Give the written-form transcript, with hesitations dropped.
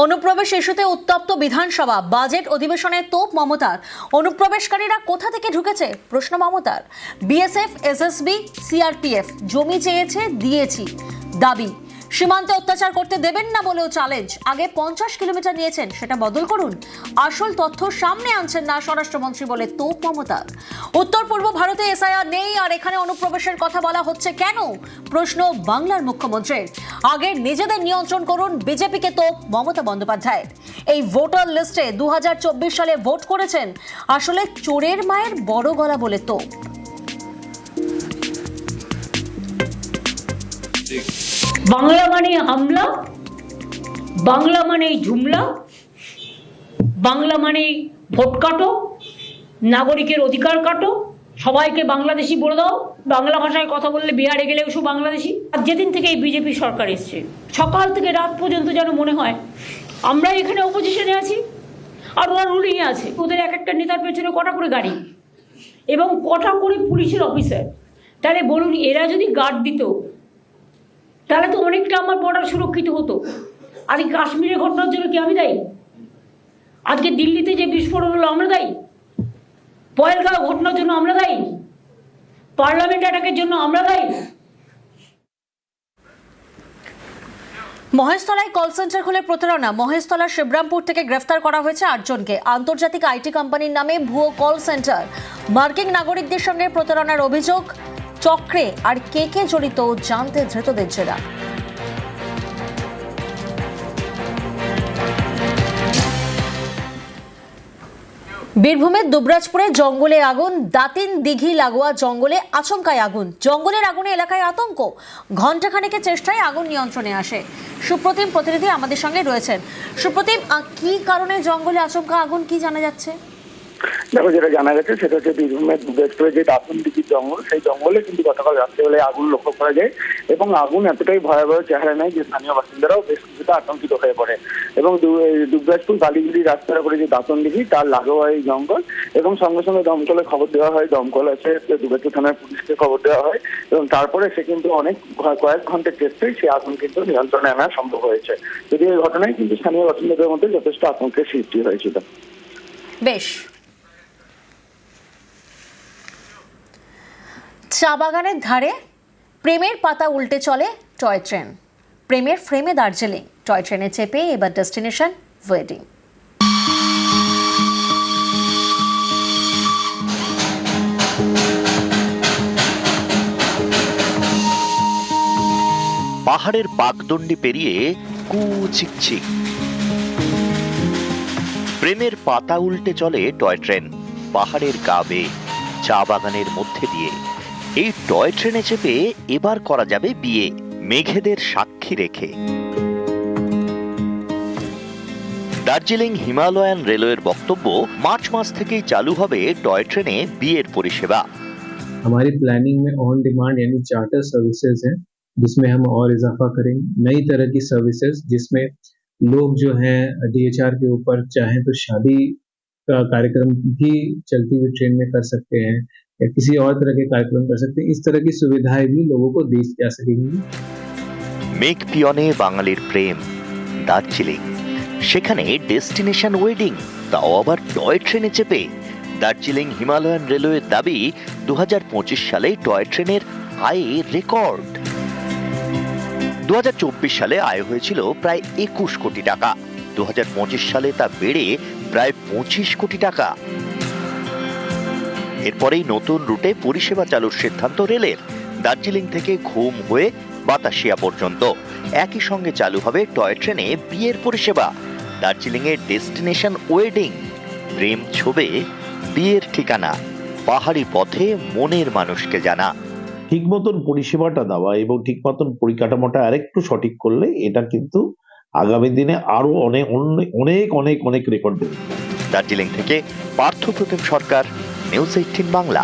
অনুপ্রবেশ ইস্যুতে উত্তপ্ত বিধানসভা, বাজেট অধিবেশনে তোপ মমতার। অনুপ্রবেশকারীরা কোথা থেকে ঢুকেছে প্রশ্ন মমতার। বিএসএফ, এসএসবি, সিআরপিএফ জমি চেয়েছে, দিয়েছি দাবি। সীমান্তে অত্যাচার করতে দেবেন না বলেও চ্যালেঞ্জ। আগে 50 কিলোমিটার নিয়েছেন, সেটা বদল করুন। আসল তথ্য সামনে আনছেন না স্বরাষ্ট্রমন্ত্রী বলে তোপ মমতার। উত্তর পূর্ব ভারতে এসআইআর নেই, আর এখানে অনুপ্রবেশের কথা বলা হচ্ছে কেন প্রশ্ন বাংলার মুখ্যমন্ত্রীর। আগে নিজেদের নিয়ন্ত্রণ করুন, বিজেপিকে তোপ মমতা বন্দ্যোপাধ্যায়ের। এই ভোটার লিস্টে 2024 সালে ভোট করেছেন, আসলে চোরের মায়ের বড় গলা বলে তোপ। বাংলা মানে হামলা, বাংলা মানে ঝুমলা, বাংলা মানে ভোট কাটো, নাগরিকের অধিকার কাটো, সবাইকে বাংলাদেশি বলে দাও। বাংলা ভাষায় কথা বললে বিহারে গেলেও সব বাংলাদেশি। আর যেদিন থেকে এই বিজেপি সরকার এসছে, সকাল থেকে রাত পর্যন্ত যেন মনে হয় আমরা এখানে অপোজিশনে আছি আর ওরা রুলিংয়ে আছে। ওদের এক একটা নেতার পেছনে কটা করে গাড়ি এবং কটা করে পুলিশের অফিসার। তাহলে বলুন, এরা যদি গার্ড দিত তাহলে তো অনেকটা আমার বর্ডার সুরক্ষিত হতো। আজকে কাশ্মীরের ঘটনার জন্য কি আমি দায়ী? আজকে দিল্লিতে যে বিস্ফোরণ হলো আমরা দায়ী? পহেলগাঁও ঘটনার জন্য আমরা দায়ী? পার্লামেন্ট অ্যাটাকের জন্য আমরা দায়ী? মহেশতলায় কল সেন্টার খুলে প্রতারণা। মহেশতলার শিবরামপুর থেকে গ্রেফতার করা হয়েছে 8 জনকে। আন্তর্জাতিক আইটি কোম্পানির নামে ভুয়ো কল সেন্টার, মার্কিন নাগরিকদের সঙ্গে প্রতারণার অভিযোগ। চক্রে আর কে কে জড়িত জানতে ধৃতদের জেরা। বীরভূমের দুবরাজপুরে জঙ্গলে আগুন। দাতিন দিঘি লাগোয়া জঙ্গলে আচমকায় আগুন। জঙ্গলের আগুনে এলাকায় আতঙ্ক। ঘণ্টাখানেকের চেষ্টায় আগুন নিয়ন্ত্রণে আসে। সুপ্রতিম প্রতিনিধি আমাদের সঙ্গে রয়েছেন। সুপ্রতিম, কি কারণে জঙ্গলে আচমকা আগুন, কি জানা যাচ্ছে? দেখো, যেটা জানা গেছে সেটা হচ্ছে বীরভূমের দুবরাজপুরে যে দাতন দিঘির জঙ্গল, সেই জঙ্গলে কিন্তু গতকাল রাত্রেবেলায় আগুন লক্ষ্য করা যায় এবং আগুন এতটাই ভয়াবহ চেহারা নেয় যে স্থানীয় বাসিন্দারাও বেশ কিছুটা আতঙ্কিত হয়ে পড়ে। এবং দুবরাজপুর বালিগুড়ি রাস্তার করে যে দাতন দিঘি, তার লাগোয়া এই জঙ্গল, এবং সঙ্গে সঙ্গে দমকলে খবর দেওয়া হয়। দমকল আছে, দুবরাজপুর থানার পুলিশকে খবর দেওয়া হয় এবং তারপরে সে কিন্তু কয়েক ঘন্টার চেষ্টায় সে আগুন কিন্তু নিয়ন্ত্রণে আনা সম্ভব হয়েছে। যদি এই ঘটনায় কিন্তু স্থানীয় বাসিন্দাদের মধ্যে যথেষ্ট আতঙ্কের সৃষ্টি হয়েছিল। বেশ। চা বাগানের ধারে প্রেমের পাতা উল্টে চলে টয় ট্রেন। প্রেমের ফ্রেমে দার্জিলিং। টয় ট্রেনে চেপে এবার ডেস্টিনেশন ওয়েডিং। পাহাড়ের বাগদণ্ডি পেরিয়ে কুচিকচিক প্রেমের পাতা উল্টে চলে টয় ট্রেন। পাহাড়ের গা বেয়ে চা বাগানের মধ্যে দিয়ে এই টয় ট্রেনে চেপে এবার করা যাবে বিয়ে, মেঘেদের সাক্ষী রেখে। দার্জিলিং হিমালয়ান রেলওয়ের বক্তব্য, মার্চ মাস থেকেই চালু হবে টয় ট্রেনে বিয়ের পরিষেবা। हमारी प्लानिंग में ऑन डिमांड यानी चार्टर सर्विसेज है, जिसमें हम और इजाफा करेंगे। नई तरह की सर्विसेज जिसमें लोग जो हैं डीएचआर के ऊपर चाहें तो शादी का कार्यक्रम भी चलती हुई ट्रेन में कर सकते हैं या किसी और तरह के कार्यक्रम कर सकते हैं। इस तरह की सुविधाएं भी लोगों को दी जा सकेंगी। মেঘ পিয়নে বাঙালির প্রেম দার্জিলিং, সেখানে ডেস্টিনেশন ওয়েডিং, তাও আবার টয় ট্রেনে চেপে। দার্জিলিং হিমালয়ান রেলওয়ের দাবি, 2025 সালে টয় ট্রেনের আয়ে রেকর্ড। 2024 সালে আয় হয়েছিল প্রায় 21 কোটি টাকা। 2025 সালে তা বেড়ে প্রায় 25 কোটি টাকা। এরপরেই নতুন রুটে পরিষেবা চালুর সিদ্ধান্ত রেলের। দার্জিলিং থেকে ঘুম হয়ে বাতাসিয়া পর্যন্ত একই সঙ্গে চালু হবে টয় ট্রেনে বিয়ের পরিষেবা। দার্জিলিং এর ডেস্টিনেশন ওয়েডিং, প্রেম ছোবে বিয়ের ঠিকানা, পাহাড়ি পথে মনের মানুষকে জানা। ঠিক মতন পরিষেবাটা দেওয়া এবং ঠিক মতন পরিকাঠামোটা আরেকটু সঠিক করলে এটা কিন্তু আগামী দিনে আরো অনেক অনেক অনেক অনেক রেকর্ড দেবে। দার্জিলিং থেকে পার্থ প্রতিম সরকার, নিউজ 18 বাংলা।